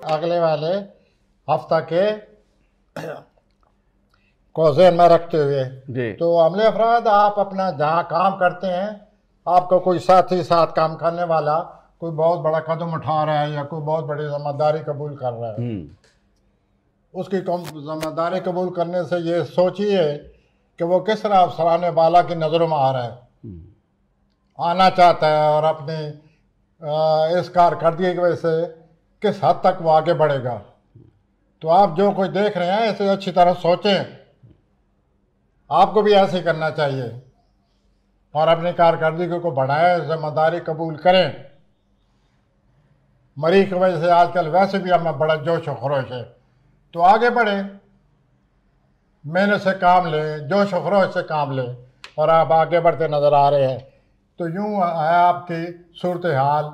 अगले वाले हफ्ता के को ज़हन में रखते हुए जी। तो अमले अफराद, आप अपना जहाँ काम करते हैं, आपका कोई साथी साथ काम करने वाला कोई बहुत बड़ा कदम उठा रहा है या कोई बहुत बड़ी जिम्मेदारी कबूल कर रहा है, उसकी जिम्मेदारी कबूल करने से ये सोचिए कि वो किस तरह अफसरान बाला की नज़रों में आ रहा है, आना चाहता है, और अपनी इस कारकर्दगी की वजह से किस हद तक वो आगे बढ़ेगा। तो आप जो कुछ देख रहे हैं इसे अच्छी तरह सोचें, आपको भी ऐसे करना चाहिए और अपनी कारकर्दगी को बढ़ाएं, जिम्मेदारी कबूल करें। मरीज की वजह से आजकल वैसे भी हमें बड़ा जोश और खरोश है, तो आगे बढ़े, मेहनत से काम लें, जोश और खरोश से काम लें, और आप आगे बढ़ते नज़र आ रहे हैं। तो यूँ है आपकी सूरत हाल,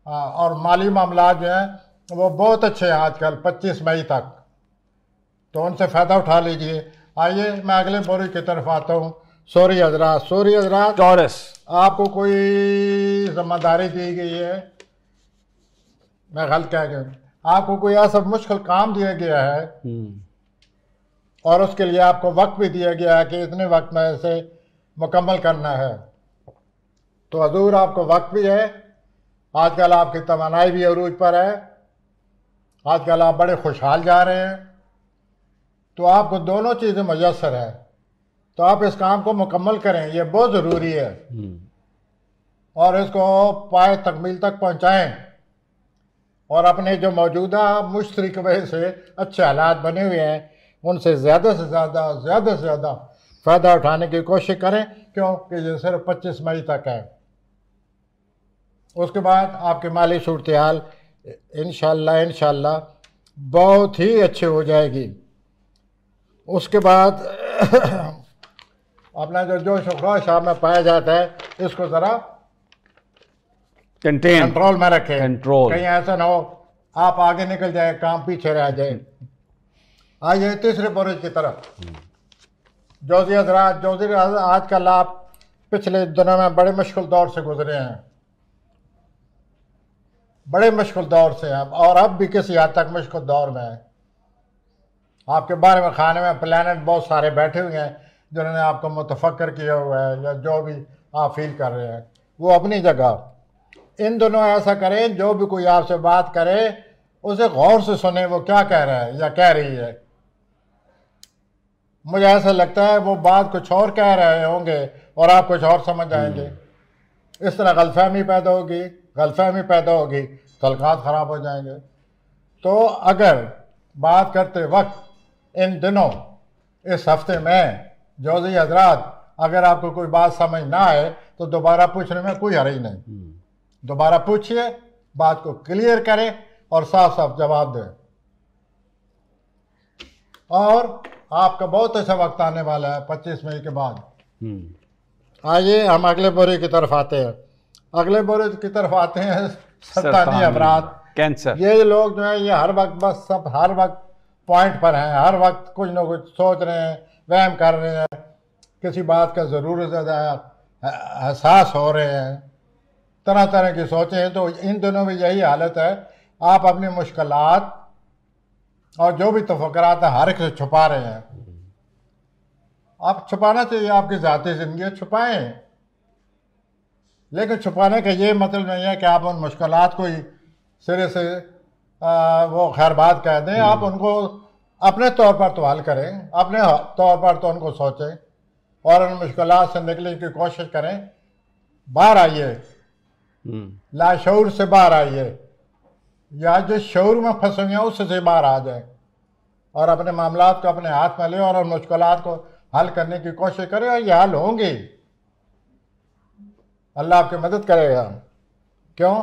और माली मामला जो हैं वो बहुत अच्छे हैं आजकल 25 मई तक, तो उनसे फ़ायदा उठा लीजिए। आइए मैं अगले बोरी की तरफ आता हूँ। सॉरी हजरात, टॉरस, आपको कोई जिम्मेदारी दी गई है, मैं गलत कह गया, आपको कोई ऐसा मुश्किल काम दिया गया है और उसके लिए आपको वक्त भी दिया गया है कि इतने वक्त में इसे मुकम्मल करना है। तो हजूर आपको वक्त भी है, आजकल आपकी तमन्नाई भी अरूज पर है, आजकल आप बड़े खुशहाल जा रहे हैं, तो आपको दोनों चीज़ें मुयस्सर है, तो आप इस काम को मुकम्मल करें, ये बहुत ज़रूरी है, और इसको पाए तकमील तक पहुँचाएँ, और अपने जो मौजूदा मुश्तरी की वजह से अच्छे हालात बने हुए हैं उनसे ज़्यादा से ज़्यादा फ़ायदा उठाने की कोशिश करें, क्योंकि ये सिर्फ 25 मई तक है। उसके बाद आपकी माली सूरत हाल इंशाअल्लाह बहुत ही अच्छी हो जाएगी। उसके बाद अपना जो जोश और खरोश आप में पाया जाता है, इसको ज़रा कंट्रोल में रखें, कहीं ऐसा ना हो आप आगे निकल जाए, काम पीछे रह जाए। आइए तीसरे बुरुज की तरफ। जोजी हज़रात, आजकल आप पिछले दिनों में बड़े मुश्किल दौर से गुजरे हैं, बड़े मुश्किल दौर से हैं, और अब भी किसी हद तक मुश्किल दौर में है। आपके बारे में खाने में प्लानट बहुत सारे बैठे हुए हैं जिन्होंने आपको मुतफक्कर किया हुआ है, या जो भी आप फील कर रहे हैं वो अपनी जगह। इन दोनों ऐसा करें, जो भी कोई आपसे बात करे उसे गौर से सुने, वो क्या कह रहा है या कह रही है। मुझे ऐसा लगता है वो बात कुछ और कह रहे होंगे और आप कुछ और समझ आएंगे, इस तरह गलतफहमी पैदा होगी, तल्कात ख़राब हो जाएंगे। तो अगर बात करते वक्त इन दिनों, इस हफ्ते में जोजी हजरात, अगर आपको कोई बात समझ ना आए तो दोबारा पूछने में कोई हर्ज नहीं, दोबारा पूछिए, बात को क्लियर करें और साफ साफ जवाब दें। और आपका बहुत अच्छा वक्त आने वाला है 25 मई के बाद। आइए हम अगले बोरे की तरफ आते हैं। अगले बोरे की तरफ आते हैं सरतानी अमराद, कैंसर। ये लोग जो है ये हर वक्त बस सब हर वक्त पॉइंट पर हैं, हर वक्त कुछ ना कुछ सोच रहे हैं, वहम कर रहे हैं, किसी बात का ज़रूर ज़्यादा एहसास हो रहे हैं, तरह तरह की सोचें हैं। तो इन दिनों में यही हालत है, आप अपनी मुश्किलात और जो भी तफक्कुरात है हर एक से छुपा रहे हैं। आप छुपाना चाहिए, आपकी ज़ाती ज़िंदगी छुपाएं, लेकिन छुपाने का ये मतलब नहीं है कि आप उन मुश्किलात को ही सिरे से वो खैर बात कह दें। आप उनको अपने तौर पर तो हल करें, अपने तौर पर तो उनको सोचें और उन मुश्किलात से निकलने की कोशिश करें। बाहर आइए, लाशऊर से बाहर आइए, या जो शऊर में फंसे हुए हैं उससे बाहर आ जाए और अपने मामलात को अपने हाथ में लें और उन मुश्किलात को हल करने की कोशिश करें, और ये हल होंगी। अल्लाह आपकी मदद करेगा। क्यों?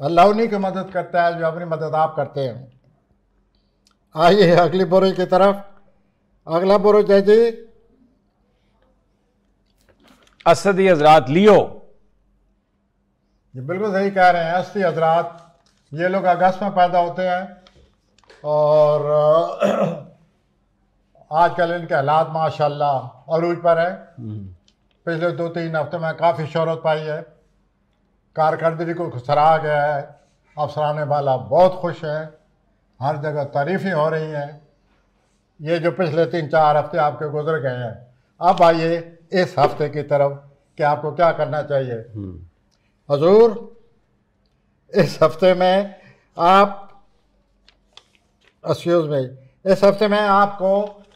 अल्लाह उन्हीं की मदद करता है जो अपनी मदद आप करते हैं। आइए अगली बुरुज की तरफ। अगला बुरुज है जी असदी हजरात, लियो। ये बिल्कुल सही कह रहे हैं असदी हजरात। ये लोग अगस्त में पैदा होते हैं और आजकल इनके हालात माशाल्लाह अरूज पर है। पिछले 2-3 हफ्ते में काफ़ी शोहरत पाई है, कारकर्दगी को सराहा गया है, अफसरान वाला बहुत खुश हैं, हर जगह तारीफें हो रही हैं। ये जो पिछले 3-4 हफ्ते आपके गुजर गए हैं, अब आइए इस हफ्ते की तरफ कि आपको क्या करना चाहिए। हजूर, इस हफ्ते में आप इस हफ्ते में आपको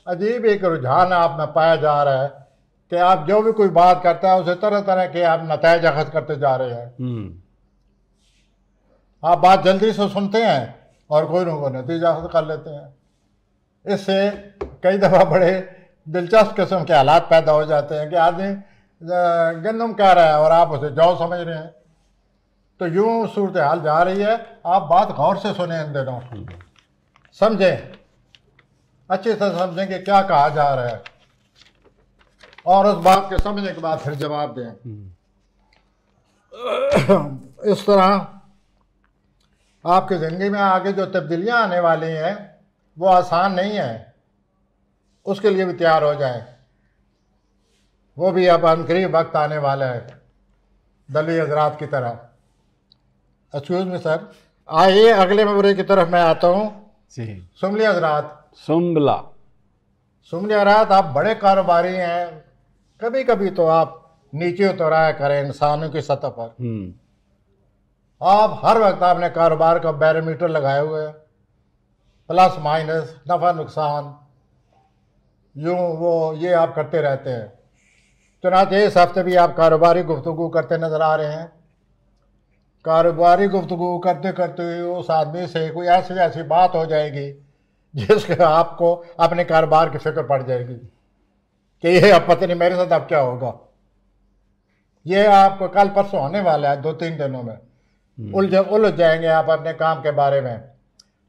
अजीब एक रुझान आप में पाया जा रहा है कि आप जो भी कोई बात करता है उसे तरह तरह के आप नतीजे अखज़ करते जा रहे हैं। आप बात जल्दी से सुनते हैं और कोई ना कोई नतीजा अखज़ कर लेते हैं। इससे कई दफ़ा बड़े दिलचस्प किस्म के हालात पैदा हो जाते हैं कि आदमी गंदम कह रहा है और आप उसे जौ समझ रहे हैं। तो यूँ सूरत हाल जा रही है। आप बात गौर से सुने, इन दिनों समझें, अच्छे से समझें कि क्या कहा जा रहा है और उस बात के समझने के बाद फिर जवाब दें। इस तरह आपकी ज़िंदगी में आगे जो तब्दीलियां आने वाली हैं वो आसान नहीं है, उसके लिए भी तैयार हो जाएं। वो भी अब अनकरीब वक्त आने वाला है, दली हजरात की तरह। एक्सक्यूज मी सर, आइए अगले मुबरे की तरफ मैं आता हूँ। सुमली हजरात, सुमली हजरात, आप बड़े कारोबारी हैं, कभी कभी तो आप नीचे उतराया करें इंसानों की सतह पर। आप हर वक्त आपने कारोबार का बैरोमीटर लगाए हुए हैं, प्लस माइनस, नफ़ा नुकसान, यूँ वो ये आप करते रहते हैं। चुनांचे इस हफ्ते भी आप कारोबारी गुफ्तगू करते नज़र आ रहे हैं। कारोबारी गुफ्तगू करते करते उस आदमी से कोई ऐसी ऐसी बात हो जाएगी जिसके आपको अपने कारोबार की फिक्र पड़ जाएगी कि ये अब पता नहीं मेरे साथ अब क्या होगा। ये आपको कल परसों होने वाला है, 2-3 दिनों में उलझ जाएंगे आप अपने काम के बारे में।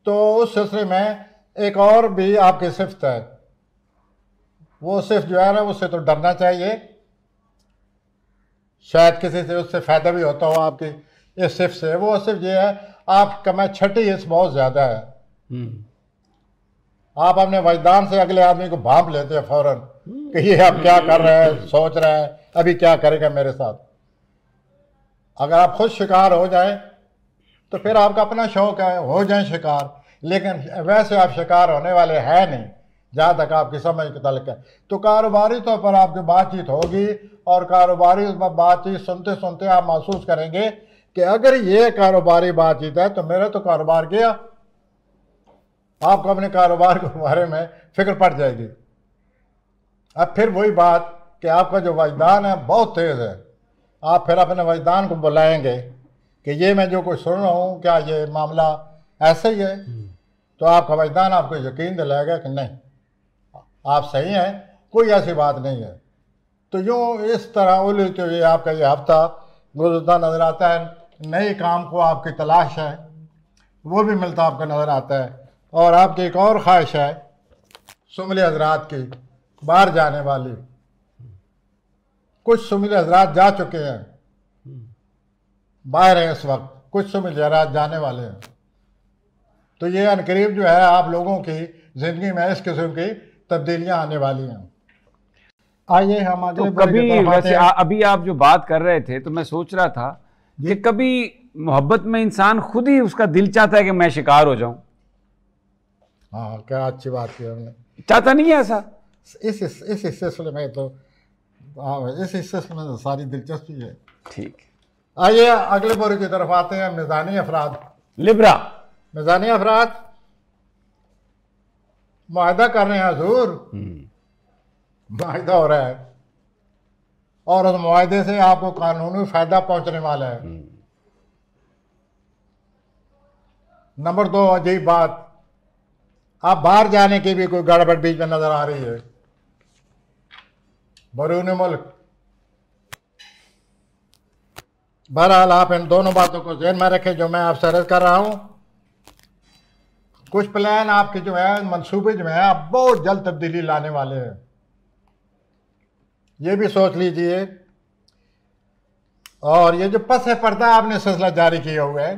तो उस सिलसिले में एक और भी आपकी सिफ्त है, वो सिफ्त जो है ना, उससे तो डरना चाहिए। शायद किसी से उससे फ़ायदा भी होता हो आपकी इस सिफ्त से। वो सिर्फ ये है, आपका मैं छठी हिस्स बहुत ज़्यादा है। आप अपने वजदान से अगले आदमी को भांप लेते हैं फ़ौरन कि ये अब क्या कर रहा है, सोच रहा है अभी क्या करेगा मेरे साथ। अगर आप खुद शिकार हो जाएं तो फिर आपका अपना शौक है, हो जाएं शिकार, लेकिन वैसे आप शिकार होने वाले हैं नहीं जहाँ तक आपकी समझ के तल्क है। तो कारोबारी तौर पर आपकी बातचीत होगी और कारोबारी बातचीत सुनते सुनते आप महसूस करेंगे कि अगर ये कारोबारी बातचीत है तो मेरा तो कारोबार गया। आपको अपने कारोबार के बारे में फिक्र पड़ जाएगी। अब फिर वही बात कि आपका जो वजदान है बहुत तेज़ है। आप फिर अपने वजदान को बुलाएंगे कि ये मैं जो कुछ सुन रहा हूँ क्या ये मामला ऐसा ही है। तो आपका वजदान आपको यकीन दिलाएगा कि नहीं, आप सही हैं, कोई ऐसी बात नहीं है। तो यूँ इस तरह उलझते हुए आपका ये हफ्ता गुजरता नज़र आता है। नए काम को आपकी तलाश है, वो भी मिलता आपको नज़र आता है। और आपकी एक और ख्वाहिश है सुमली हजरात की, बाहर जाने वाली। कुछ सुमली हजरात जा चुके हैं, बाहर हैं इस वक्त, कुछ सुमली हजरात जाने वाले हैं। तो ये अनकरीब जो है आप लोगों की ज़िंदगी में इस किस्म की तब्दीलियां आने वाली हैं। आइए हम अगले तो कभी वैसे अभी आप जो बात कर रहे थे तो मैं सोच रहा था कि कभी मोहब्बत में इंसान खुद ही उसका दिल चाहता है कि मैं शिकार हो जाऊं। हाँ, क्या अच्छी बात की हमने। चाहता नहीं है ऐसा? इस सिलसिले में तो इस सिलसिले में तो सारी दिलचस्पी है। ठीक, आइए अगले बोरे की तरफ आते हैं। मिजानी अफराद, लिब्रा, मिजानी अफराद मुआहदा कर रहे हैं हजूर। मुआहदा हो रहा है और उस मुआहदे से आपको कानूनी फायदा पहुंचने वाला है। नंबर 2, अजीब बात, आप बाहर जाने की भी कोई गड़बड़ बीच में नजर आ रही है, बैरून मुल्क। बहरहाल आप इन दोनों बातों को ध्यान में रखें जो मैं आपसे अर्ज कर रहा हूं। कुछ प्लान आपके जो है, मंसूबे जो है, आप बहुत जल्द तब्दीली लाने वाले हैं, ये भी सोच लीजिए। और ये जो पस पर्दा आपने सिलसिला जारी किया हुआ है,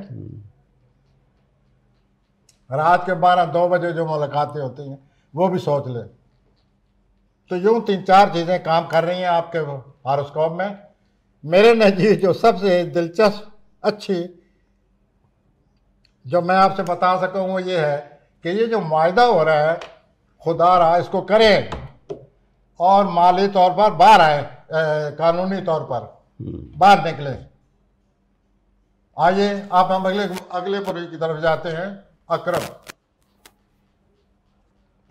रात के 12-2 बजे जो मुलाकातें होती हैं वो भी सोच ले। तो यूँ 3-4 चीज़ें काम कर रही हैं आपके हॉरोस्कोप में। मेरे नज़दीक जो सबसे दिलचस्प अच्छी जो मैं आपसे बता सकूँ वो ये है कि ये जो मुआहदा हो रहा है खुदा रहा इसको करें और माली तौर पर बाहर आए, कानूनी तौर पर बाहर निकले। आइए आप हम अगले पुरुष की तरफ जाते हैं, अकरम।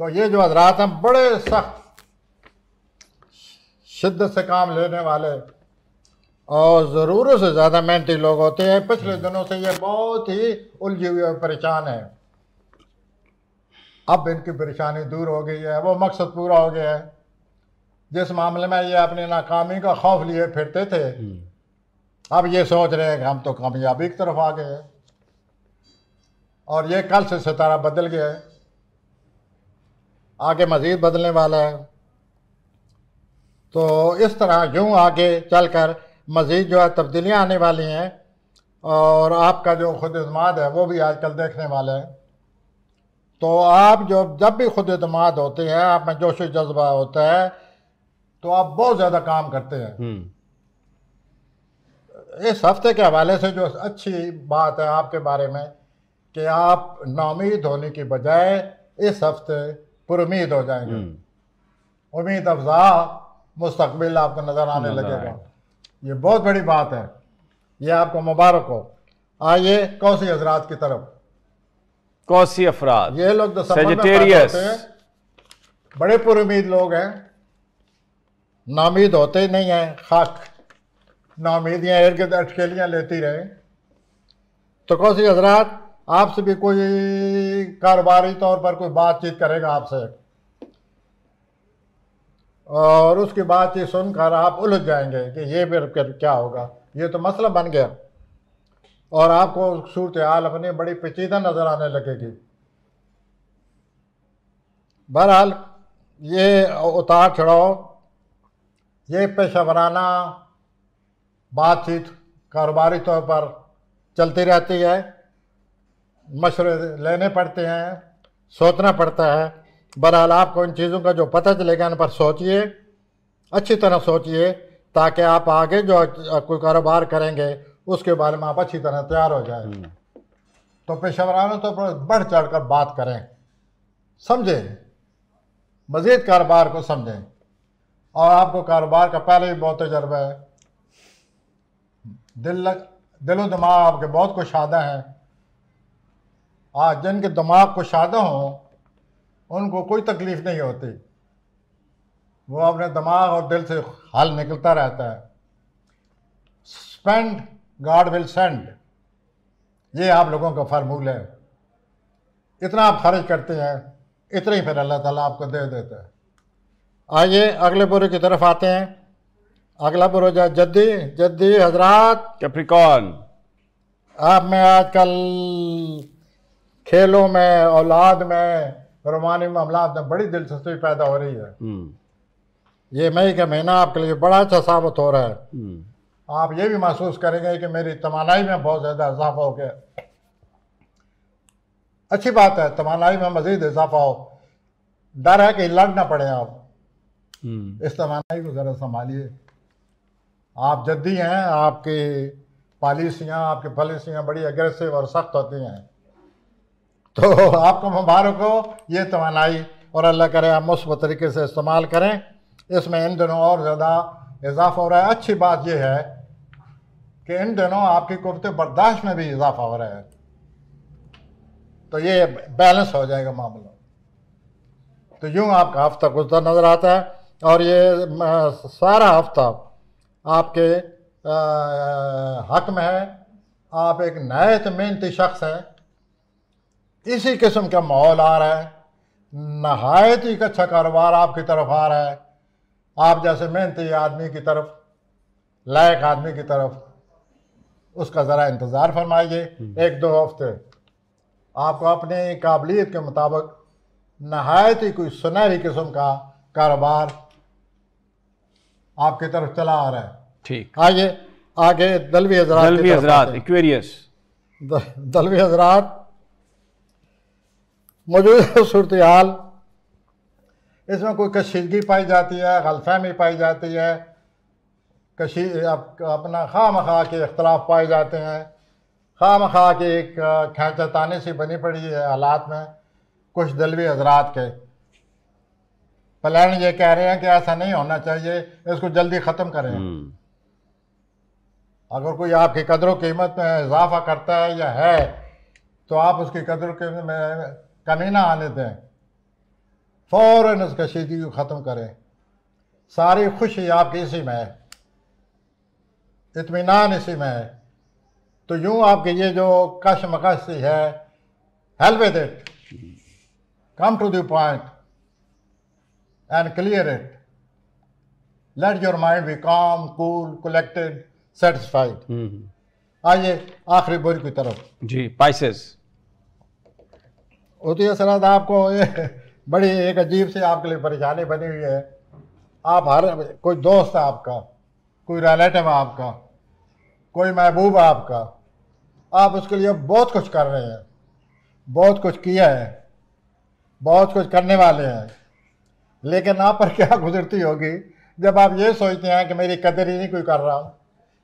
तो ये जो हजरात हैं बड़े सख्त शिद्दत से काम लेने वाले और ज़रूरत से ज़्यादा मेहनती लोग होते हैं। पिछले दिनों से ये बहुत ही उलझे हुए और परेशान है। अब इनकी परेशानी दूर हो गई है, वो मकसद पूरा हो गया है। जिस मामले में ये अपनी नाकामी का खौफ लिए फिरते थे, अब ये सोच रहे हैं कि हम तो कामयाबी की तरफ आ गए हैं और ये कल से सितारा बदल गया है, आगे मज़ीद बदलने वाला है। तो इस तरह यूँ आगे चलकर मज़ीद जो है तब्दीलियाँ आने वाली हैं और आपका जो खुद एतमाद है वो भी आजकल देखने वाले हैं। तो आप जब भी खुद एतमाद होते हैं, आप में जोश जज्बा होता है, तो आप बहुत ज़्यादा काम करते हैं। इस हफ्ते के हवाले से जो अच्छी बात है आपके बारे में कि आप नाउमीद होने की बजाय इस हफ्ते पुरुमीद हो जाएंगे। उम्मीद अफजा मुस्तकबिल आपको नज़र आने लगेगा। ये बहुत बड़ी बात है, ये आपको मुबारक हो। आइए कौसी हजरात की तरफ। कौसी अफराद, ये लोग तो सेजिटेरियस हैं, बड़े पुरुमीद लोग हैं, नाउमीद होते ही नहीं हैं। खाक नाउमीदियाँ इर्द गिर्द अटकेलियाँ लेती रहे। तो कौसी हजरात, आपसे भी कोई कारोबारी तौर पर कोई बातचीत करेगा आपसे और उसकी बातचीत सुनकर आप उलझ जाएंगे कि ये फिर क्या होगा, ये तो मसला बन गया और आपको सूरत हाल अपनी बड़ी पेचीदा नज़र आने लगेगी। बहरहाल ये उतार चढ़ाव, ये पेशा वराना बातचीत कारोबारी तौर पर चलती रहती है। मशवरे लेने पड़ते हैं, सोचना पड़ता है। बहरहाल आपको इन चीज़ों का जो पता चलेगा इन पर सोचिए, अच्छी तरह सोचिए, ताकि आप आगे जो कोई कारोबार करेंगे उसके बारे में आप अच्छी तरह तैयार हो जाए। तो पेशेवराना तो बढ़ चढ़ कर बात करें, समझें, मज़ीद कारोबार को समझें। और आपको कारोबार का पहले भी बहुत तजर्बा है, दिलो दिमाग आपके बहुत कुशादा हैं। आज जिनके दिमाग कुशादा हों उनको कोई तकलीफ़ नहीं होती, वो अपने दिमाग और दिल से हल निकलता रहता है। स्पेंड गॉड विल सेंड, ये आप लोगों का फार्मूल है। इतना आप खर्च करते हैं, इतना ही फिर अल्लाह ताला आपको दे देता है। आइए अगले बुरे की तरफ आते हैं। अगला बुरा जद्दी हजरात कैप्रिकॉर्न। आप में आजकल खेलों में, औलाद में, रोमानी मामलात में बड़ी दिलचस्पी पैदा हो रही है। ये मई का महीना आपके लिए बड़ा अच्छा साबित हो रहा है। आप ये भी महसूस करेंगे कि मेरी तमन्नाई में बहुत ज़्यादा इजाफा हो गया। अच्छी बात है, तमन्नाई में मज़ीद इजाफा हो। डर है कि लड़ ना पड़े आप। इस तमन्नाई को ज़रा संभालिए। आप जद्दी हैं, आपकी पॉलिसियाँ बड़ी एग्रेसिव और सख्त होती हैं। तो आपको मुबारक हो ये तमन्नाई, और अल्लाह करे आप मुस्बत तरीके से इस्तेमाल करें। इसमें इन दिनों और ज़्यादा इजाफा हो रहा है। अच्छी बात यह है कि इन दिनों आपकी कुव्वत बर्दाश्त में भी इजाफा हो रहा है, तो ये बैलेंस हो जाएगा मामला। तो यूँ आपका हफ्ता गुजरता नज़र आता है और ये सारा हफ्ता आपके हक में है। आप एक नहायत मेहनती शख्स हैं, इसी किस्म का माहौल आ रहा है, नहायत ही अच्छा कारोबार आपकी तरफ आ रहा है। आप जैसे मेहनती आदमी की तरफ, लायक आदमी की तरफ, उसका ज़रा इंतज़ार फरमाइए। 1-2 हफ्ते आपको अपनी काबिलियत के मुताबिक नहायत ही कोई सुनहरी किस्म का कारोबार आपकी तरफ चला आ रहा है। ठीक, आइए आगे दलवी हजरात एक्वेरियस। दलवी हजरात, मौजूदा सूरत हाल, इसमें कोई कशीदगी पाई जाती है, गलतफहमी पाई जाती है, अपना खामखा के इख्तलाफ पाए जाते हैं, खामखा की एक खैंचतानी सी बनी पड़ी है हालात में। कुछ दलवी हजरात के प्लान ये कह रहे हैं कि ऐसा नहीं होना चाहिए, इसको जल्दी ख़त्म करें। अगर कोई आपकी कदर कीमत में इजाफा करता है या है तो आप उसकी कदर कीमत में कमी ना आने दें, फ़ौरन उस कशीदगी को ख़त्म करें। सारी खुशी आपकी इसी में है, इत्मीनान इसी में है। तो यूँ आपकी ये जो कशमकश सी है, hell with it, come to the point and clear it. Let your mind be calm, cool, collected, satisfied. आइए आखिरी बुरी की तरफ जी। पाइसेस होती है सराद, आपको ये बड़ी एक अजीब सी आपके लिए परेशानी बनी हुई है। आप हर कोई दोस्त है आपका, कोई रिलेटिव है आपका, कोई महबूब है आपका, आप उसके लिए बहुत कुछ कर रहे हैं, बहुत कुछ किया है, बहुत कुछ करने वाले हैं, लेकिन आप पर क्या गुजरती होगी जब आप ये सोचते हैं कि मेरी कदर ही नहीं कोई कर रहा,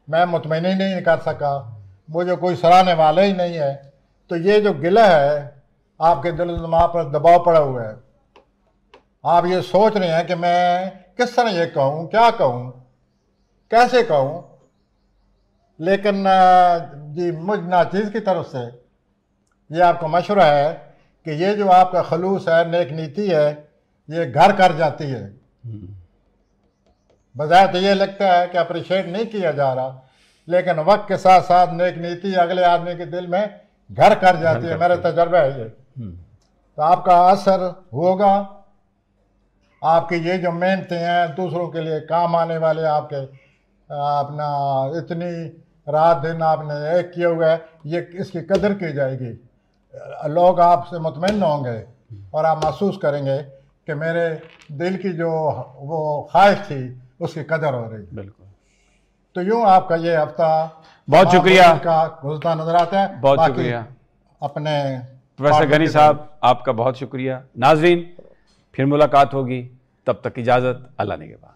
मैं मुतमईन ही नहीं कर सका, मुझे कोई सराहने वाला ही नहीं है। तो ये जो गिला है आपके दिल दिमाग पर दबाव पड़ा हुआ है। आप ये सोच रहे हैं कि मैं किस तरह ये कहूँ, क्या कहूँ, कैसे कहूँ, लेकिन जी मुझ नाचीज़ की तरफ से ये आपको मशवरा है कि ये जो आपका खलूस है, नेक नीति है, ये घर कर जाती है। बजाय तो ये लगता है कि अप्रिशिएट नहीं किया जा रहा, लेकिन वक्त के साथ साथ नेक नीति अगले आदमी के दिल में घर कर जाती है। मेरा तजर्बा है ये। तो आपका असर होगा, आपकी ये जो मेहनतें हैं, दूसरों के लिए काम आने वाले आपके अपना इतनी रात दिन आपने एक किया हुआ है, ये इसकी कदर की जाएगी। लोग आपसे मुतमईन होंगे और आप महसूस करेंगे कि मेरे दिल की जो वो ख्वाहिश थी उसकी कदर हो रही। बिल्कुल। तो यूँ आपका ये हफ्ता बहुत शुक्रिया का गुज़रता नजर आता है। बहुत शुक्रिया अपने प्रोफेसर गनी साहब, आपका बहुत शुक्रिया। नाजरीन, फिर मुलाकात होगी, तब तक इजाज़त, अल्लाह ने के बाद।